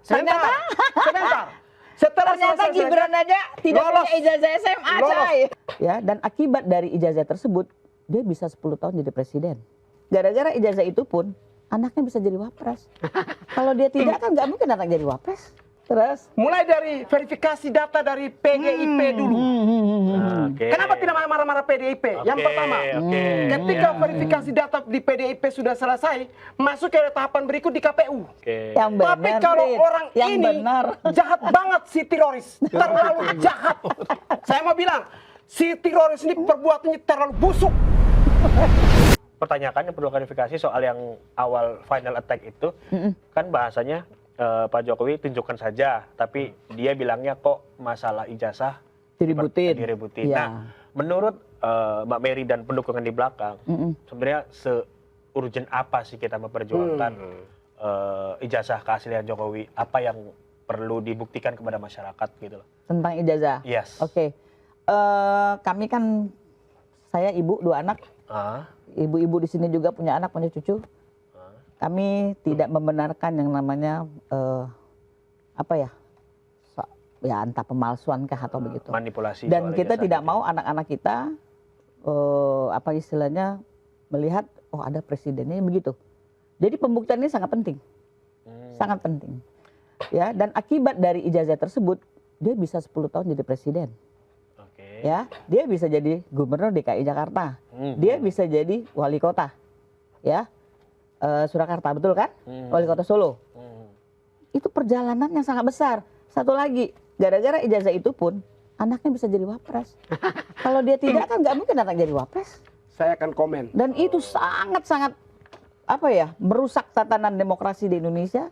Sebentar. Setelah ternyata selesai Gibran aja tidak lolos. punya ijazah SMA, Lolos. coy. Ya, dan akibat dari ijazah tersebut, dia bisa 10 tahun jadi presiden. Gara-gara ijazah itu pun, anaknya bisa jadi wapres. Kalau dia tidak kan nggak mungkin anak jadi wapres. Terus? mulai dari verifikasi data dari PDIP dulu. Oke. Kenapa tidak marah-marah PDIP? Yang pertama, ketika verifikasi data di PDIP sudah selesai, masuk ke tahapan berikut di KPU. Oke. Yang benar, Tapi kalau Frit. orang yang ini benar. jahat banget si teroris, terlalu jahat. Saya mau bilang, si teroris ini perbuatannya terlalu busuk. Pertanyaannya perlu klarifikasi soal yang awal final attack itu, kan bahasanya Pak Jokowi tunjukkan saja, tapi dia bilangnya kok masalah ijazah diributin. Iya. Nah, menurut Mbak Mary dan pendukungan di belakang, sebenarnya se-urgent apa sih kita memperjuangkan ijazah keaslian Jokowi? Apa yang perlu dibuktikan kepada masyarakat gitu loh? Tentang ijazah? Yes. Oke. Kami kan, saya ibu 2 anak. Ibu-ibu di sini juga punya anak, punya cucu. Kami tidak membenarkan yang namanya entah pemalsuan kah atau begitu. Manipulasi. Dan soal kita ijazah tidak gitu. mau anak-anak kita istilahnya melihat ada presidennya begitu. Jadi pembuktian ini sangat penting. Sangat penting. Ya, dan akibat dari ijazah tersebut, dia bisa 10 tahun jadi presiden. Oke. Ya, dia bisa jadi gubernur DKI Jakarta. Dia bisa jadi wali kota. Ya. Surakarta, betul kan? Wali kota Solo. Itu perjalanan yang sangat besar. Satu lagi, gara-gara ijazah itu pun anaknya bisa jadi wapres. Kalau dia tidak kan nggak mungkin anak jadi wapres. Saya akan komen. Dan itu sangat-sangat merusak tatanan demokrasi di Indonesia.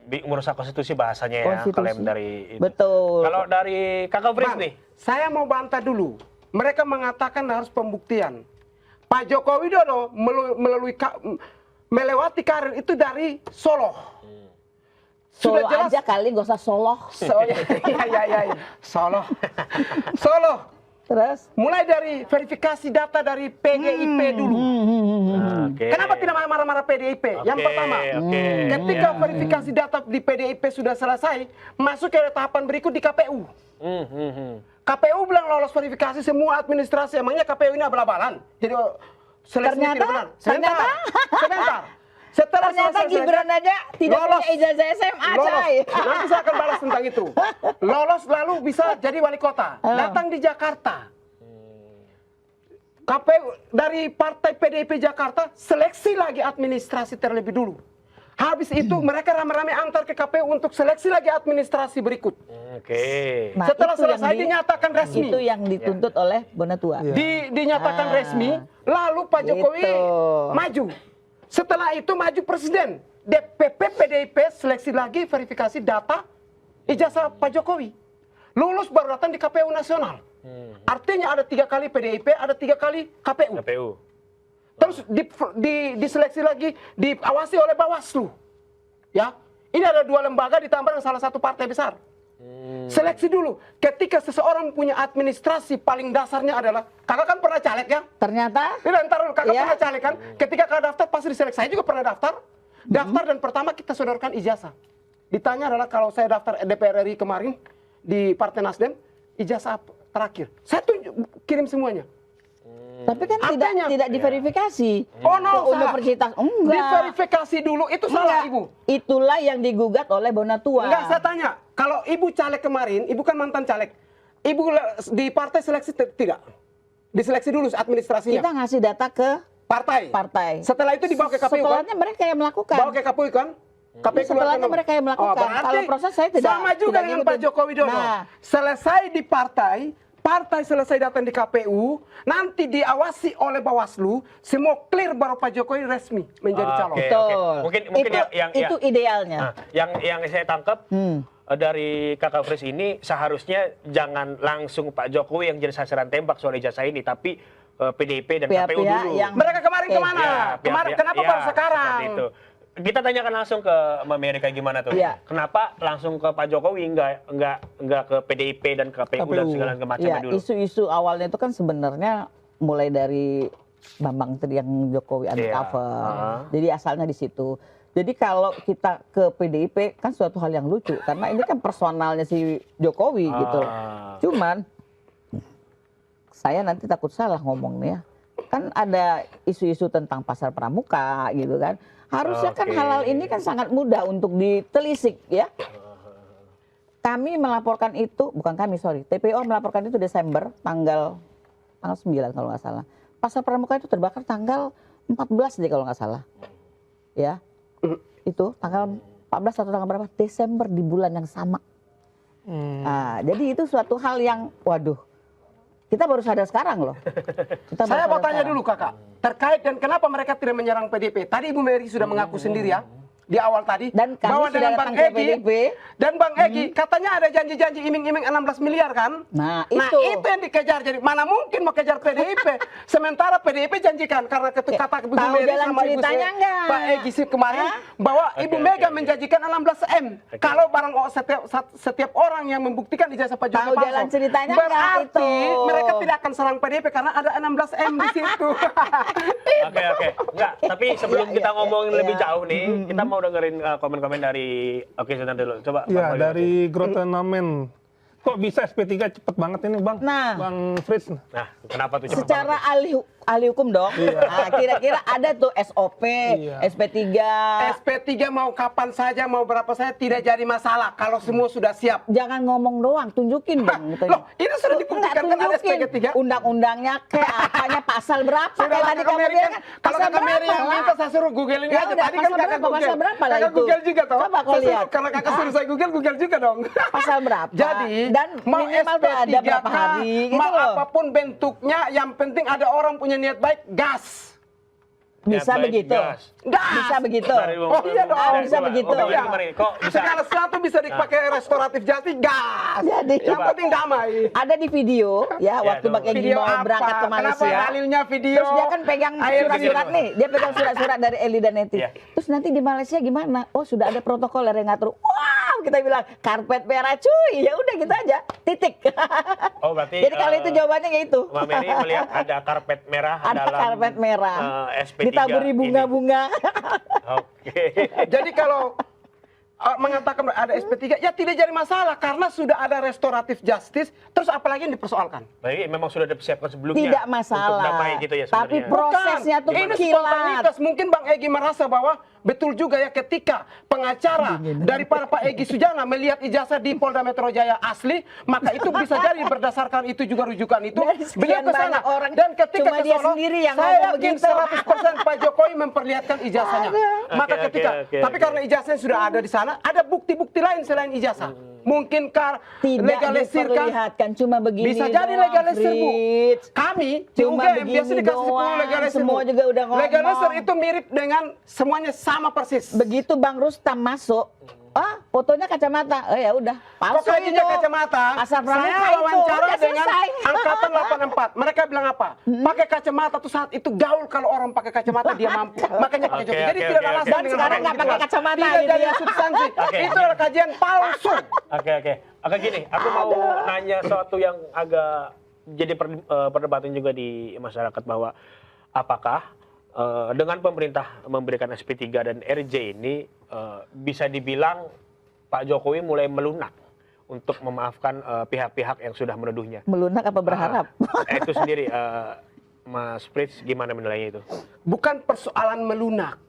Merusak konstitusi bahasanya ya, Konstitusi. klaim dari itu. Betul. Kalau dari Kakak Fris Bang, nih, saya mau bantah dulu. Mereka mengatakan harus pembuktian. Pak Joko Widodo melewati karir itu dari Solo. Solo aja kali, gak usah Solo. Iya. Solo. Terus? Mulai dari verifikasi data dari PDIP dulu. Oke. Kenapa tidak marah-marah PDIP? Yang pertama, ketika verifikasi data di PDIP sudah selesai, masuk ke tahapan berikut di KPU. KPU bilang lolos verifikasi semua administrasi, emangnya KPU ini abal-abalan? Jadi seleksi tidak benar. Sebentar. Setelah Ternyata selesai Gibran aja tidak lolos. punya ijazah SMA, Lolos. coy. Nanti saya akan balas tentang itu. Lolos lalu bisa jadi wali kota. Datang di Jakarta. KPU dari partai PDIP Jakarta seleksi lagi administrasi terlebih dulu. Habis itu mereka rame-rame antar ke KPU untuk seleksi lagi administrasi berikut. Oke. Nah, Setelah itu yang selesai dinyatakan resmi. Itu yang dituntut oleh Bonatua. Dinyatakan resmi, lalu Pak Jokowi Gitu. maju. Setelah itu maju presiden. DPP PDIP seleksi lagi verifikasi data ijazah Pak Jokowi. Lulus baru datang di KPU nasional. Artinya ada 3 kali PDIP, ada 3 kali KPU. Terus diseleksi lagi, diawasi oleh Bawaslu. Ya, ini ada 2 lembaga ditambah dengan salah satu partai besar. Seleksi dulu. Ketika seseorang punya administrasi paling dasarnya adalah, kakak kan pernah caleg ya? Ternyata? Ntar kakak pernah caleg kan? Ketika kakak daftar pasti diseleksi. Saya juga pernah daftar. Daftar dan pertama kita sodorkan ijazah. Ditanya adalah kalau saya daftar DPR RI kemarin di Partai Nasdem, ijazah terakhir. Saya kirim semuanya. Tapi kan Artinya, tidak diverifikasi. Oh no, Ke universitas. Enggak. Diverifikasi dulu, itu salah Enggak. ibu. Itulah yang digugat oleh Bonatua. Enggak, saya tanya. Kalau ibu caleg kemarin, ibu kan mantan caleg. Ibu di partai seleksi tidak? Diseleksi dulu administrasinya. Kita ngasih data ke partai. Setelah itu dibawa ke KPU Setelahnya kan? mereka yang melakukan. Bawa ke KPU kan? KPU Setelahnya mereka yang melakukan. berarti Kalau proses saya tidak. sama juga dengan Pak Joko Widodo. Nah, Selesai di partai selesai datang di KPU, nanti diawasi oleh Bawaslu, semua clear baru Pak Jokowi resmi menjadi calon. betul. Mungkin itu idealnya. yang saya tangkap dari Kakak Fris ini seharusnya jangan langsung Pak Jokowi yang jadi sasaran tembak soal ijazah ini, tapi PDIP dan KPU Pihak-pihak dulu. yang- Mereka kemarin kemana? Kemarin kenapa baru sekarang? seperti itu. Kita tanyakan langsung ke Mbak Mary kayak gimana tuh. Iya. Kenapa langsung ke Pak Jokowi enggak ke PDIP dan KPU dan segala macamnya dulu. Isu-isu awalnya itu kan sebenarnya mulai dari Bambang tadi yang Jokowi undercover. Jadi asalnya di situ. Jadi kalau kita ke PDIP kan suatu hal yang lucu karena ini kan personalnya si Jokowi gitu. Cuman saya nanti takut salah ngomongnya. Kan ada isu-isu tentang pasar pramuka gitu kan. Harusnya kan halal ini kan sangat mudah untuk ditelisik ya. Kami melaporkan itu, bukan kami sorry, TPO melaporkan itu Desember tanggal 9 kalau nggak salah. Pasar pramuka itu terbakar tanggal 14 deh kalau nggak salah. Ya. Itu tanggal 14 atau tanggal berapa? Desember di bulan yang sama. Nah, jadi itu suatu hal yang, waduh, kita baru sadar sekarang loh. Saya mau tanya dulu kakak, terkait dan kenapa mereka tidak menyerang PDIP. Tadi Ibu Mary sudah mengaku sendiri ya, di awal tadi, Dan kami bahwa sudah dengan datang Bang ke Egy, PDIP. dan Bang Egy katanya ada janji-janji iming-iming 16 miliar kan? Nah, Nah itu. itu yang dikejar, jadi mana mungkin mau kejar PDIP. Sementara PDIP janjikan, karena kata Ibu tahu Mary jalan sama Ibu ceritanya nggak? Pak Egy sih kemarin, bahwa Ibu Oke, Mega oke. menjanjikan 16 M. Kalau barang setiap orang yang membuktikan ijazah Pak Jokowi Tahu jalan palsu, ceritanya nggak berarti itu? mereka tidak akan serang PDIP karena ada 16 M di situ. Oke. Enggak, tapi sebelum Iya, kita iya, ngomongin iya. lebih jauh nih, kita mau dengerin komen-komen dari sebentar dulu. Coba Bang Ya, Holil. dari Grotenamen. Kok bisa SP3 cepet banget ini, Bang? Nah. Bang Fritz. Nah, kenapa tuh cepet Secara banget? ahli hukum dong. Nah, kira-kira ada tuh SOP, Iya. SP3. SP3 mau kapan saja, mau berapa saja tidak jadi masalah kalau semua sudah siap. Jangan ngomong doang, tunjukin dong. Loh, ini sudah dibuktikan kan ada SP3? Undang-undangnya kayak apanya, pasal berapa? Sudah Kayak lah, tadi Kakak kamu Mary bilang kan, kan, kalau pasal Kakak Mary berapa yang lah? minta saya suruh googlein Ya aja. udah, Tadi kan pasal kakak berapa, google. pasal berapa lah Kakak itu? google juga toh. Coba kau Saya suruh- lihat. Kalau kakak suruh saya google juga dong. Pasal berapa? Jadi, Dan mau minimal tuh ada SP3 berapa hari gitu mau loh. apapun bentuknya, yang penting ada orang punya niat baik, gas. Bisa Niat baik, begitu. gas. Gas. Bisa begitu. Oh, iya dong. Bisa begitu. Iya. Kok bisa? Segala sesuatu bisa dipakai restoratif justice, gas. Jadi, Yang penting damai. ada di video ya, waktu coba. Bang Egy Video mau apa? berangkat ke Kenapa Malaysia. dalilnya video? Terus dia kan pegang Ayo, surat-surat video. nih, dia pegang surat-surat dari Eli dan Neti. Iya. Terus nanti di Malaysia gimana? Oh, sudah ada protokol yang ngatur. Wow, kita bilang karpet merah cuy. Ya udah gitu aja. Titik. Oh, berarti Jadi kalau itu jawabannya kayak itu. Mbak Mary melihat ada karpet merah Ada dalam karpet merah. SP3 Ditaburi ini. bunga-bunga. Oke. Jadi kalau mengatakan ada SP3, ya tidak jadi masalah karena sudah ada restoratif justice. Terus apalagi yang dipersoalkan? Berarti memang sudah dipersiapkan sebelumnya. Tidak Untuk masalah. damai gitu ya Tapi sebenarnya. prosesnya tuh Ini kilat. spontanitas. Mungkin Bang Egy merasa bahwa betul juga ya ketika pengacara daripada Pak Egy Sujana melihat ijazah di Polda Metro Jaya asli, maka itu bisa jadi berdasarkan itu juga rujukan itu. Dari Beliau sekian ke sana. banyak orang, Dan ketika cuma ke dia Solo, sendiri yang saya ngomong yakin begitu. 100% Pak Jokowi memperlihatkan ijazahnya. Maka Oke, ketika, oke, tapi oke. karena ijazahnya sudah ada di sana, ada bukti-bukti lain selain ijazah. Mungkinkah Tidak legalisirkan? diperlihatkan, cuma begini Bisa jadi doang, legalisir, Bu. Fritz. Kami di Cuma UGM biasa begini dikasih 10 doang, legalisir. semua Bu. juga udah ngomong. Legalisir itu mirip dengan semuanya sama persis. Begitu Bang Rustam masuk, fotonya kacamata. Ya udah, Kok palsu kajinya itu. kacamata? Pasar pramuka Saya itu, wawancara udah dengan selesai. angkatan 84. Mereka bilang apa? Pakai kacamata tuh saat itu gaul, kalau orang pakai kacamata dia mampu. Makanya pakai Oke, Jokowi. Jadi oke, tidak oke, ada oke. alasan Dan dengan sekarang orang nggak pakai gitu. kacamata Tidak gitu jadi ya. substansi. Oke. Itu adalah kajian palsu. Oke gini, aku mau nanya sesuatu yang agak jadi perdebatan juga di masyarakat, bahwa apakah dengan pemerintah memberikan SP3 dan RJ ini bisa dibilang Pak Jokowi mulai melunak untuk memaafkan pihak-pihak yang sudah menuduhnya. Melunak apa berharap? Itu sendiri, Mas Fritz, gimana menilainya itu? Bukan persoalan melunak,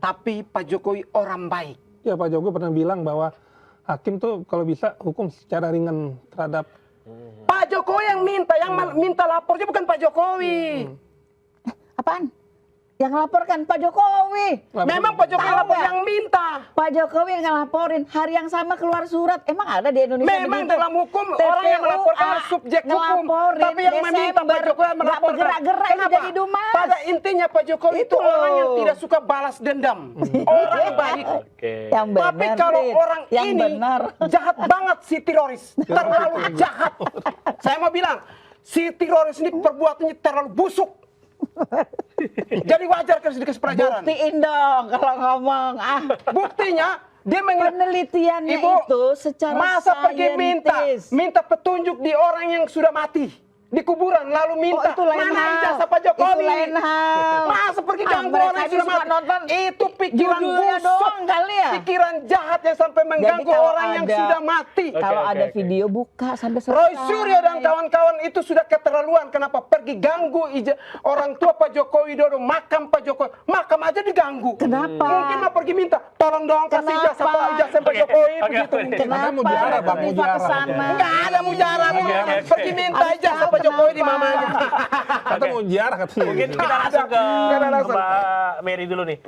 tapi Pak Jokowi orang baik. Ya, Pak Jokowi pernah bilang bahwa hakim tuh kalau bisa hukum secara ringan terhadap Pak Jokowi yang minta lapornya bukan Pak Jokowi. Apaan? Yang laporkan Pak Jokowi. Memang Pak Jokowi Tahu lapor nggak? yang minta. Pak Jokowi yang ngelaporin, hari yang sama keluar surat. Emang ada di Indonesia Memang begitu? dalam hukum orang yang TPUA melaporkan subjek hukum, ngelaporin tapi yang meminta Pak Jokowi nggak melaporkan. bergerak-gerak itu Kenapa? jadi dumas. Pada intinya Pak Jokowi itu Itu orang yang loh. tidak suka balas dendam, orang baik. Oke. Yang benar, Tapi kalau Fritz. orang yang ini benar. jahat banget si teroris, terlalu jahat. Saya mau bilang, si teroris ini perbuatannya terlalu busuk. Jadi wajar harus dikasih pelajaran. Buktiin dong kalau ngomong. Buktinya dia Penelitiannya Ibu, itu secara masa pergi saintis. minta petunjuk di orang yang sudah mati. di kuburan lalu minta itu lain mana hal. ijazah Pak Jokowi. Itu lain hal. Masa pergi ganggu mereka orang yang ini sudah suka mati. nonton Itu pikiran judulnya busuk, doang kali ya. pikiran jahat yang sampai mengganggu kalau orang yang ada- sudah mati. Kalau Oke, ada oke. video buka sampai selesai. Roy Suryo dan kawan-kawan itu sudah keterlaluan. Kenapa pergi ganggu orang tua Pak Joko Widodo, makam Pak Jokowi, makam aja diganggu. Kenapa? Mungkin mah pergi minta, tolong dong kasih ijazah Pak, ijazah Pak Oke, Jokowi oke, begitu. oke. Mungkin. Katanya mau ziarah, Bang, mau Viva ziarah. kesana. Enggak ada mujarab, Oke, oke, oke. pergi minta ijazah Pak Jokowi di mamanya. Kata mau ziarah katanya. Mungkin kita langsung ke Nggak ada alasan. Mbak Mary dulu nih.